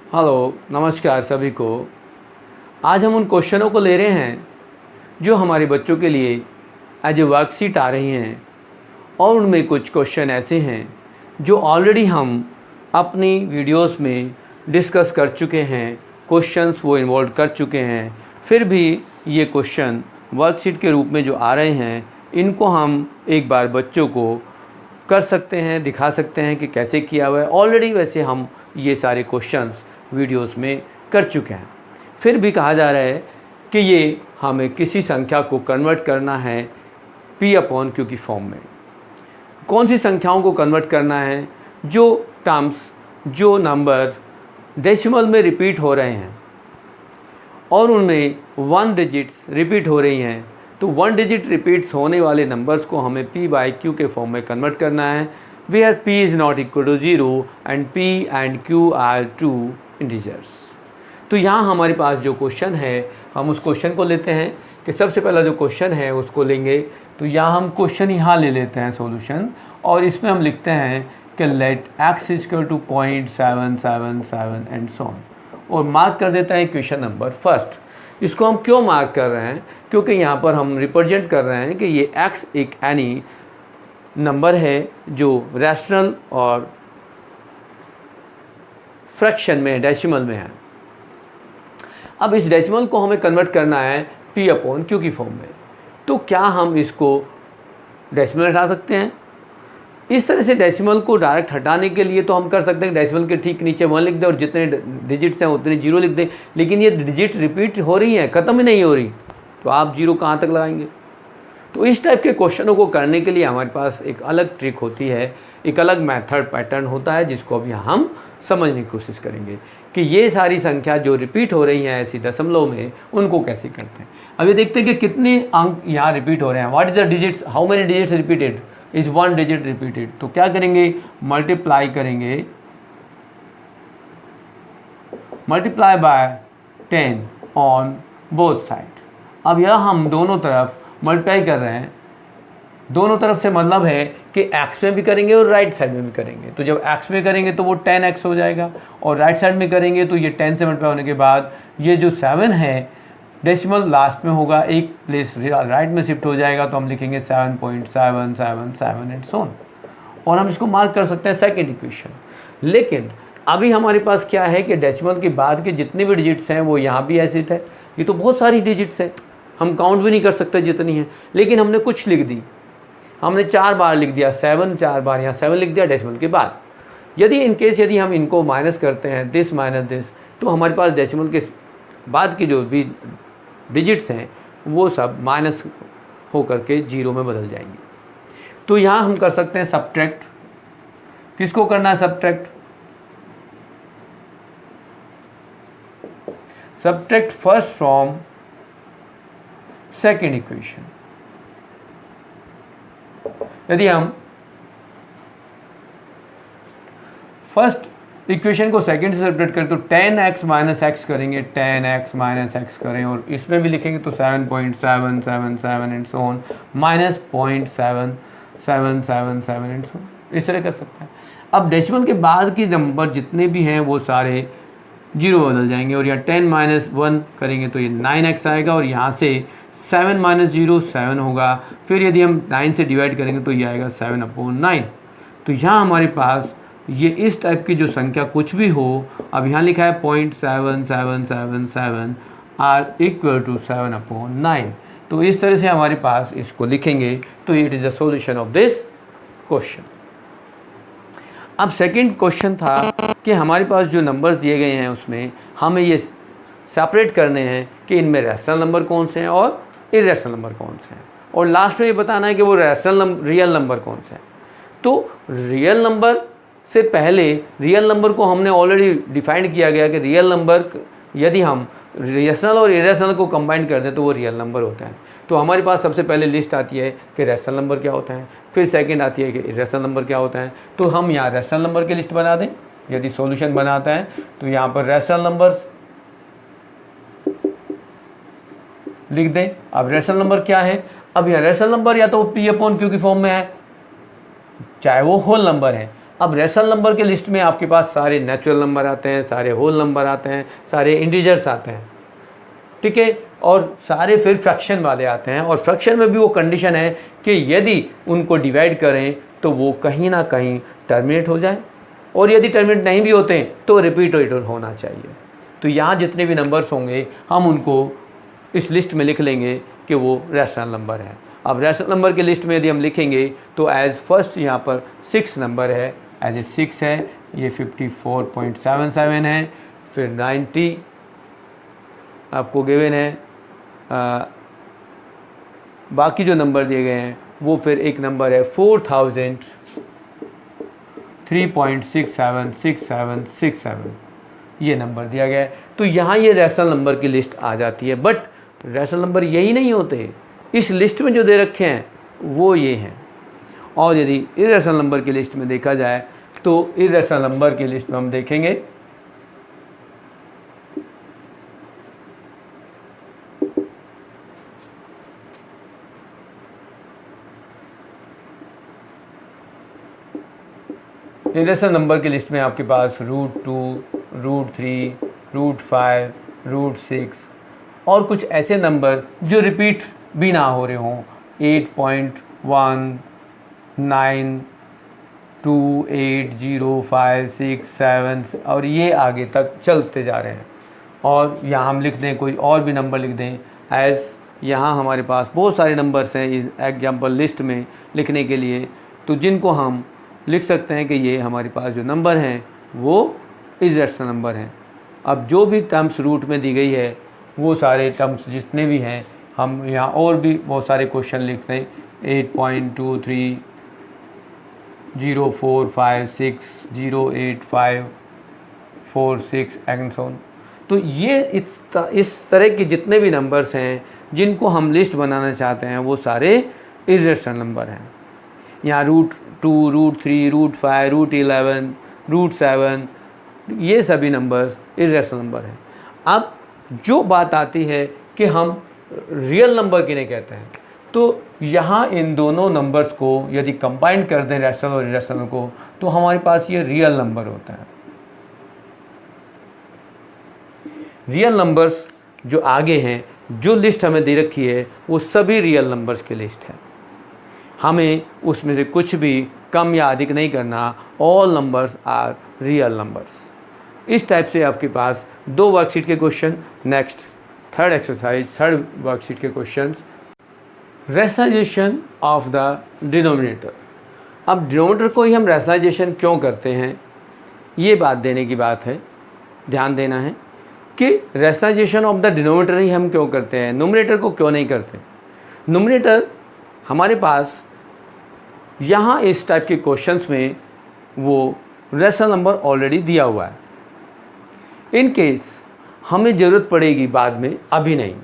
Hello, नमस्कार सभी को। आज हम उन क्वेश्चनों को ले रहे हैं जो हमारे बच्चों के लिए एज ए वर्कशीट आ रही हैं और उनमें कुछ क्वेश्चन ऐसे हैं जो ऑलरेडी हम अपनी वीडियोस में डिस्कस कर चुके हैं, क्वेश्चंस वो इन्वॉल्व कर चुके हैं। फिर भी ये क्वेश्चन वर्कशीट के रूप में जो आ रहे हैं, इनको हम एक बार बच्चों को कर सकते हैं, दिखा सकते हैं कि कैसे किया हुआ है। ऑलरेडी वैसे हम ये सारे क्वेश्चंस वीडियोस में कर चुके हैं। फिर भी कहा जा रहा है कि ये हमें किसी संख्या को कन्वर्ट करना है P/Q की फॉर्म में। कौन सी संख्याओं को कन्वर्ट करना है? जो टर्म्स, जो नंबर डेसिमल में रिपीट हो रहे हैं और उनमें 1 डिजिट्स रिपीट हो रही हैं, तो 1 डिजिट रिपीट्स होने वाले नंबर्स को हमें P/Q के फॉर्म में कन्वर्ट करना है, where P is not equal to 0 and P and Q are two integers। तो यहाँ हमारे पास जो क्वेश्चन है, हम उस क्वेश्चन को लेते हैं कि सबसे पहला जो क्वेश्चन है उसको लेंगे। तो यहाँ हम क्वेश्चन यहाँ ले लेते हैं सॉल्यूशन, और इसमें हम लिखते हैं कि let x = 0.777 and so on, और मार्क कर देता है क्वेश्चन नंबर फर्स्ट। इसको हम क्यों मार्क कर रहे हैं? क्योंकि यहाँ पर हम रिप्रेजेंट कर रहे हैं कि ये x एक एनी नंबर है जो रैशनल और फ्रैक्शन में, डेसिमल में है। अब इस डेसिमल को हमें कन्वर्ट करना है P/Q की फॉर्म में। तो क्या हम इसको डेसिमल हटा सकते हैं? इस तरह से डेसिमल को डायरेक्ट हटाने के लिए तो हम कर सकते हैं डेसिमल के ठीक नीचे 1 लिख दें और जितने डिजिट्स हैं उतने 0 लिख दें, लेकिन ये डिजिट रिपीट हो रही हैं, ख़त्म ही नहीं हो रही, तो आप 0 कहाँ तक लगाएंगे? तो इस टाइप के क्वेश्चनों को करने के लिए हमारे पास एक अलग ट्रिक होती है, एक अलग मेथड पैटर्न होता है, जिसको अभी हम समझने की कोशिश करेंगे कि ये सारी संख्या जो रिपीट हो रही हैं ऐसी दशमलव में, उनको कैसे करते हैं। अभी देखते हैं कि कितने अंक यहाँ रिपीट हो रहे हैं। What is the digits, how many digits repeated? Is 1 digit repeated. तो क्या करेंगे? मल्टीप्लाई करेंगे, multiply by 10 on both side. अब यह हम दोनों तरफ मल्टीप्लाई कर रहे हैं, दोनों तरफ से मतलब है कि x में भी करेंगे और राइट साइड में भी करेंगे। तो जब x में करेंगे तो वो 10x हो जाएगा, और राइट साइड में करेंगे तो ये 10 से मल्टीप्लाई होने के बाद ये जो 7 है डेसिमल लास्ट में होगा, एक प्लेस राइट में शिफ्ट हो जाएगा, तो हम लिखेंगे 7.777 एंड सो ऑन, और हम इसको मार्क कर सकते हैं सेकेंड इक्वेशन। लेकिन अभी हमारे पास क्या है कि डेसिमल के बाद के जितने भी डिजिट्स हैं वो यहाँ भी ऐसे थे। ये तो बहुत सारी डिजिट्स हैं, हम काउंट भी नहीं कर सकते जितनी हैं, लेकिन हमने कुछ लिख दी, हमने 4 बार लिख दिया, 7 4 बार यहाँ 7 लिख दिया डेसिमल के बाद। यदि इनकेस यदि हम इनको माइनस करते हैं, दिस माइनस दिस, तो हमारे पास डेसिमल के बाद की जो भी डिजिट्स हैं वो सब माइनस हो करके 0 में बदल जाएंगे। तो यहाँ हम कर सकते हैं सब्ट्रैक्ट। किसको करना है subtract? Subtract first from second equation. यदि हम फर्स्ट इक्वेशन को सेकेंड से सेपरेट करें तो 10x - x करेंगे, 10x - x करें, और इसमें भी लिखेंगे तो 7.777 and so on, -0.7777 and so on, इस तरह कर सकते हैं। अब डेसिमल के बाद के नंबर जितने भी हैं वो सारे 0 बदल जाएंगे, और यहाँ 10 - 1 करेंगे तो ये 9x आएगा, और यहाँ से 7 - 0 7 होगा। फिर यदि हम 9 से डिवाइड करेंगे तो ये आएगा 7/9। तो यहाँ हमारे पास ये इस टाइप की जो संख्या कुछ भी हो, अब यहाँ लिखा है 0.7777 आर इक्वल टू 7/9। तो इस तरह से हमारे पास इसको लिखेंगे, तो it is the solution of this question. अब सेकंड क्वेश्चन था कि हमारे पास जो नंबर्स दिए गए हैं उसमें हमें ये सेपरेट करने हैं कि इनमें रैशनल नंबर कौन से हैं और इरेशनल नंबर कौन से हैं, और लास्ट में ये बताना है कि वो रियल नंबर कौन से हैं। तो रियल नंबर से पहले रियल नंबर को हमने ऑलरेडी डिफाइन किया गया कि रियल नंबर यदि हम रैशनल और इरेशनल को कंबाइन कर दें तो वो रियल नंबर होता है। तो हमारे पास सबसे पहले लिस्ट आती है कि रैशनल नंबर क्या होता है, फिर सेकंड आती है कि इरेशनल नंबर क्या होता है। तो हम यहाँ रैशनल नंबर की लिस्ट बना दें, यदि सॉल्यूशन बनाता है तो यहाँ पर रैशनल नंबर्स लिख दें। अब रैशनल नंबर क्या है? अब यह रैशनल नंबर या तो P/Q की फॉर्म में है, चाहे वो होल नंबर है, अब रैशनल नंबर के लिस्ट में आपके पास सारे नेचुरल नंबर आते हैं, सारे होल नंबर आते हैं, सारे इंटीजर्स आते हैं, ठीक है, और सारे फिर फ्रैक्शन वाले आते हैं। और फ्रैक्शन में भी वो कंडीशन है कि यदि उनको डिवाइड करें तो वो कहीं ना कहीं टर्मिनेट हो जाए, और यदि टर्मिनेट नहीं भी होते हैं तो रिपीटेड होना चाहिए। तो यहाँ जितने भी नंबर्स होंगे हम उनको इस लिस्ट में लिख लेंगे कि वो रैशनल नंबर है। अब रैशनल नंबर के लिस्ट में यदि हम लिखेंगे तो एज फर्स्ट यहाँ पर 6 नंबर है, एज ए 6 है, ये 54.77 है, फिर 90 आपको गिवन है, बाकी जो नंबर दिए गए हैं वो फिर एक नंबर है 4000 3.676767 ये नंबर दिया गया है। तो यहाँ ये रैशनल नंबर की लिस्ट आ जाती है। बट रैशनल नंबर यही नहीं होते, इस लिस्ट में जो दे रखे हैं वो ये हैं। और यदि इर्रेशनल नंबर की लिस्ट में देखा जाए तो इर्रेशनल नंबर की लिस्ट में हम देखेंगे इरेशनल नंबर की लिस्ट में आपके पास √2, √3, √5, √6 और कुछ ऐसे नंबर जो रिपीट भी ना हो रहे हों, 8.1, 9, 2, 8, 0, 5, 6, 7 और ये आगे तक चलते जा रहे हैं। और यहाँ हम लिख दें, कोई और भी नंबर लिख दें, एज़ यहाँ हमारे पास बहुत सारे नंबर्स हैं इस एग्जाम्पल लिस्ट में लिखने के लिए, तो जिनको हम लिख सकते हैं कि ये हमारे पास जो नंबर हैं वो इर्रेशनल नंबर हैं। अब जो भी टर्म्स रूट में दी गई है वो सारे टर्म्स जितने भी हैं, हम यहाँ और भी बहुत सारे क्वेश्चन लिखते हैं, 8.23, 0.456, 0.8546 एंड सो ऑन। तो ये इस तरह के जितने भी नंबर्स हैं जिनको हम लिस्ट बनाना चाहते हैं वो सारे इर्रेशनल नंबर हैं। यहाँ √2, √3, √5, √11, √7 ये सभी नंबर्स इर्रेशनल नंबर हैं। अब जो बात आती है कि हम रियल नंबर किन्हें कहते हैं, तो यहाँ इन दोनों नंबर्स को यदि कंबाइन कर दें रैशनल और इर्रेशनल को, तो हमारे पास ये रियल नंबर होता है। रियल नंबर्स जो आगे हैं, जो लिस्ट हमें दे रखी है वो सभी रियल नंबर्स की लिस्ट है। हमें उसमें से कुछ भी कम या अधिक नहीं करना, all numbers are real numbers. इस टाइप से आपके पास 2 वर्कशीट के question. Next third exercise, third worksheet के question, rationalization of the denominator. अब डिनोमिनेटर को ही हम रैशनलाइजेशन क्यों करते हैं, ये बात देने की बात है, ध्यान देना है कि रैशनलाइजेशन ऑफ द डिनोमिनेटर ही हम क्यों करते हैं, न्यूमरेटर को क्यों नहीं करते। न्यूमरेटर हमारे पास यहाँ इस टाइप के क्वेश्चंस में वो रैशनल नंबर ऑलरेडी दिया हुआ है। इन केस हमें ज़रूरत पड़ेगी बाद में, अभी नहीं,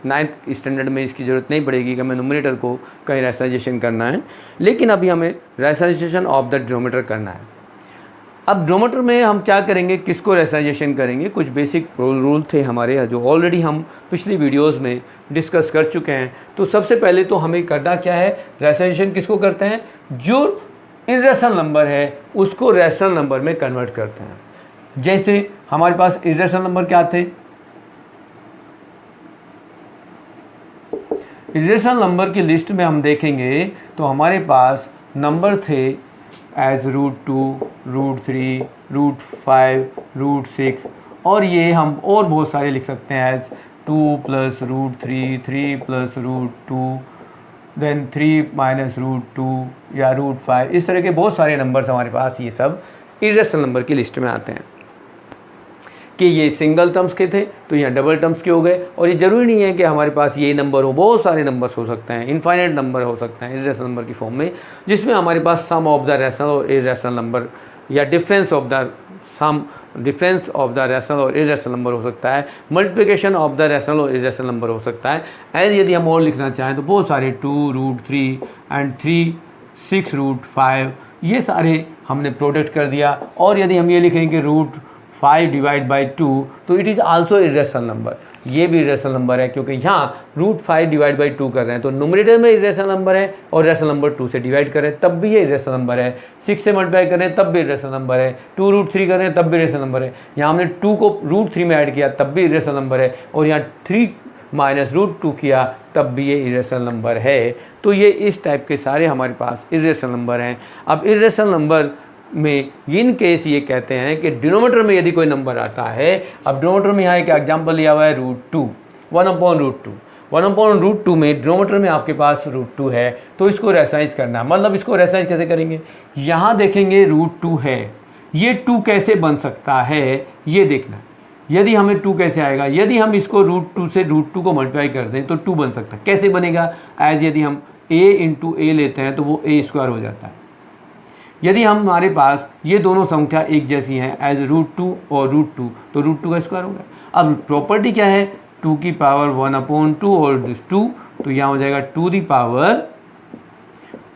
9th स्टैंडर्ड में इसकी ज़रूरत नहीं पड़ेगी कि हमें न्यूमरेटर को कहीं रैशनलाइजेशन करना है, लेकिन अभी हमें रैशनलाइजेशन ऑफ द डिनोमिनेटर करना है। अब डिनोमिनेटर में हम क्या करेंगे, किसको रैशनलाइजेशन करेंगे, कुछ बेसिक रूल थे हमारे जो ऑलरेडी हम पिछली वीडियोज़ में डिस्कस कर चुके हैं। तो सबसे पहले तो हमें करना क्या है, रैशनलाइजेशन किसको करते हैं, जो इर्रेशनल नंबर है उसको रैशनल नंबर में कन्वर्ट करते हैं। जैसे हमारे पास इर्रेशनल नंबर क्या थे, इर्रेशनल नंबर की लिस्ट में हम देखेंगे तो हमारे पास नंबर थे एज √2, √3, √5, √6 और ये हम और बहुत सारे लिख सकते हैं एज 2 + √3, 3 + √2, देन 3 - √2 या √5। इस तरह के बहुत सारे नंबर्स हमारे पास ये सब इर्रेशनल नंबर की लिस्ट में आते हैं। कि ये सिंगल टर्म्स के थे तो यहाँ डबल टर्म्स के हो गए, और ये ज़रूरी नहीं है कि हमारे पास ये नंबर हो, बहुत सारे नंबर्स हो सकते हैं, इनफाइनाइट नंबर हो सकते हैं इर्रेशनल नंबर की फॉर्म में, जिसमें हमारे पास सम ऑफ द रैशनल और इर्रेशनल नंबर या डिफरेंस ऑफ द रैशनल और इर्रेशनल नंबर हो सकता है, मल्टीप्लिकेशन ऑफ द रैशनल और इर्रेशनल नंबर हो सकता है। एंड यदि हम और लिखना चाहें तो बहुत सारे 2 √3 एंड 3 6 √5 ये सारे हमने प्रोडक्ट कर दिया। और यदि हम ये लिखें कि 5 डिवाइड बाई 2, तो it is also irrational number. ये भी इरेशनल नंबर है क्योंकि यहाँ √5 डिवाइड बाई 2 कर रहे हैं, तो न्यूमरेटर में इरेशनल नंबर है और रेशनल नंबर 2 से डिवाइड कर रहे हैं तब भी ये इरेशनल नंबर है। 6 से मल्टीप्लाई कर रहे हैं तब भी इरेशनल नंबर है। 2√3 कर रहे हैं तब भी इरेशनल नंबर है। यहाँ हमने 2 को √3 में ऐड किया तब भी इरेशनल नंबर है, और यहाँ 3 माइनस √2 किया तब भी ये इरेशनल नंबर है। तो ये इस टाइप के सारे हमारे पास इरेशनल नंबर हैं। अब इरेशनल नंबर में इन केस ये कहते हैं कि डिनोमिनेटर में यदि कोई नंबर आता है, अब डिनोमिनेटर में यहाँ एक एग्जांपल लिया हुआ है √2, 1/√2। 1/√2 में डिनोमिनेटर में आपके पास √2 है, तो इसको रेसाइज करना है। मतलब इसको रेसाइज कैसे करेंगे, यहाँ देखेंगे √2 है, ये 2 कैसे बन सकता है ये देखना। यदि हमें 2 कैसे आएगा, यदि हम इसको √2 से √2 को मल्टीप्लाई कर दें तो 2 बन सकता है। कैसे बनेगा, एज यदि हम a इंटू ए लेते हैं तो वो a² हो जाता है। यदि हमारे पास ये दोनों संख्या एक जैसी हैं एज √2 और √2, तो √2 का स्क्वायर होगा। अब प्रॉपर्टी क्या है, 2 की पावर 1/2 और दिस 2, तो यहाँ हो जाएगा 2 की पावर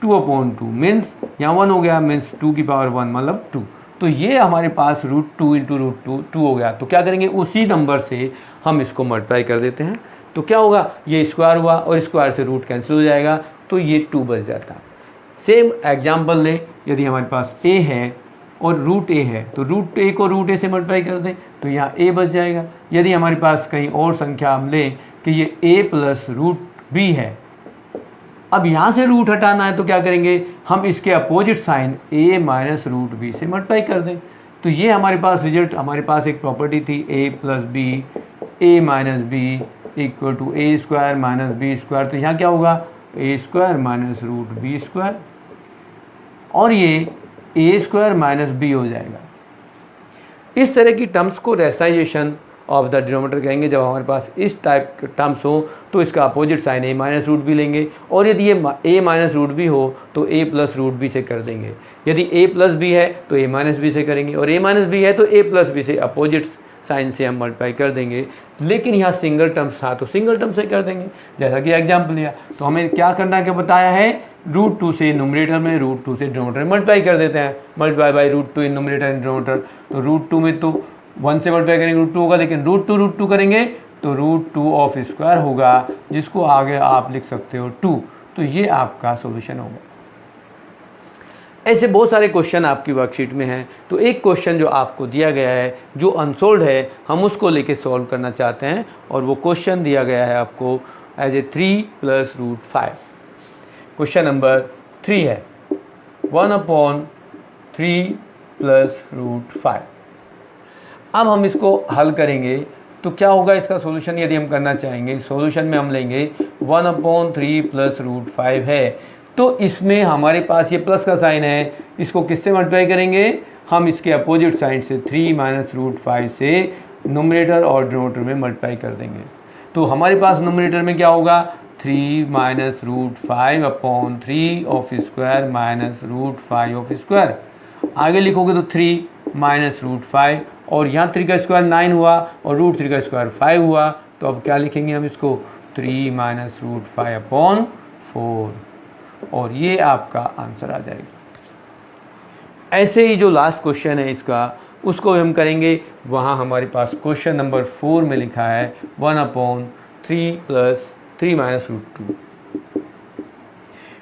2/2 मीन्स यहाँ 1 हो गया, मीन्स 2 की पावर 1 मतलब 2। तो ये हमारे पास √2 इंटू √2 2 हो गया। तो क्या करेंगे, उसी नंबर से हम इसको मल्टीप्लाई कर देते हैं, तो क्या होगा, ये स्क्वायर हुआ और स्क्वायर से रूट कैंसिल हो जाएगा, तो ये 2 बच जाता है। सेम एग्जाम्पल लें, यदि हमारे पास a है और √a है, तो √a को √a से मल्टीप्लाई कर दें तो यहाँ a बच जाएगा। यदि हमारे पास कहीं और संख्या हम लें कि ये a प्लस √b है, अब यहाँ से रूट हटाना है तो क्या करेंगे, हम इसके opposite sign a minus √b से मल्टीप्लाई कर दें। तो ये हमारे पास रिजल्ट, हमारे पास एक प्रॉपर्टी थी a plus b, a minus b equal to a² minus b²। तो यहाँ क्या होगा, a² माइनस √b², और ये a² माइनस b हो जाएगा। इस तरह की टर्म्स को रेसाइजेशन ऑफ द डिनोमिनेटर कहेंगे। जब हमारे पास इस टाइप के टर्म्स हो तो इसका opposite sign a minus √b लेंगे, और यदि ये a माइनस √b हो तो a प्लस √b से कर देंगे। यदि a प्लस b है तो a माइनस b से करेंगे, और a माइनस b है तो a प्लस b से अपोजिट साइन से हम मल्टीप्लाई कर देंगे। लेकिन यहाँ सिंगल टर्म्स था तो सिंगल टर्म से कर देंगे, जैसा कि एग्जाम्पल लिया। तो हमें क्या करना क्या बताया है, √2 से न्यूमरेटर में, √2 से डिनोमिनेटर में मल्टीप्लाई कर देते हैं। Multiply by √2 in numerator and denominator, तो √2 में तो 1 से मल्टीप्लाई करेंगे √2 होगा, लेकिन √2 करेंगे तो √2 ऑफ स्क्वायर होगा, जिसको आगे आप लिख सकते हो 2। तो ये आपका सोल्यूशन होगा। ऐसे बहुत सारे क्वेश्चन आपकी वर्कशीट में हैं। तो एक क्वेश्चन जो आपको दिया गया है जो अनसोल्ड है, हम उसको लेके सॉल्व करना चाहते हैं, और वो क्वेश्चन दिया गया है आपको as a 3 plus √5। Question number 3 है 1/3 प्लस √5। अब हम इसको हल करेंगे तो क्या होगा इसका सॉल्यूशन, यदि हम करना चाहेंगे सॉल्यूशन में हम लेंगे 1/3 प्लस √5 है, तो इसमें हमारे पास ये प्लस का साइन है, इसको किससे मल्टीप्लाई करेंगे, हम इसके अपोजिट साइड से 3 माइनस √5 से न्यूमरेटर और डिनोमिनेटर में मल्टीप्लाई कर देंगे। तो हमारे पास न्यूमरेटर में क्या होगा, 3 minus √5/3 of square minus √5 of square. आगे लिखोगे तो 3 माइनस √5, और यहाँ 3 का स्क्वायर 9 हुआ और √3 का स्क्वायर 5 हुआ। तो अब क्या लिखेंगे हम इसको, 3 माइनस √5/4, और ये आपका आंसर आ जाएगा। ऐसे ही जो लास्ट क्वेश्चन है इसका, उसको हम करेंगे। वहाँ हमारे पास क्वेश्चन नंबर 4 में लिखा है 1/3 प्लस 3 माइनस √2।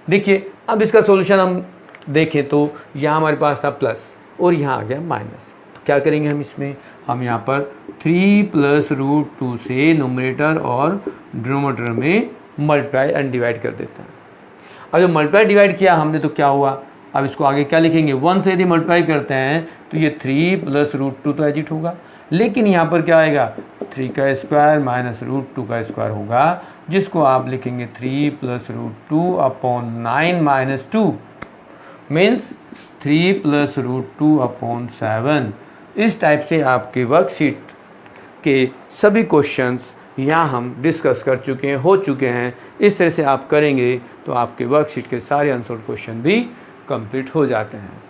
देखिए अब इसका सॉल्यूशन हम देखें तो यहाँ हमारे पास था प्लस और यहाँ आ गया माइनस। तो क्या करेंगे हम इसमें, हम यहाँ पर 3 प्लस √2 से न्यूमरेटर और डिनोमिनेटर में मल्टीप्लाई एंड डिवाइड कर देते हैं। अब जो मल्टीप्लाई डिवाइड किया हमने तो क्या हुआ, अब इसको आगे क्या लिखेंगे, 1 से यदि मल्टीप्लाई करते हैं तो ये 3 प्लस √2 तो एजिट होगा, लेकिन यहाँ पर क्या आएगा, 3 का स्क्वायर माइनस √2 का स्क्वायर होगा, जिसको आप लिखेंगे 3 प्लस √2/9 माइनस 2 मीन्स 3 प्लस √2/7। इस टाइप से आपके वर्कशीट के सभी क्वेश्चंस यहाँ हम डिस्कस कर चुके हैं, हो चुके हैं। इस तरह से आप करेंगे तो आपके वर्कशीट के सारे अनसॉल्व्ड क्वेश्चन भी कंप्लीट हो जाते हैं।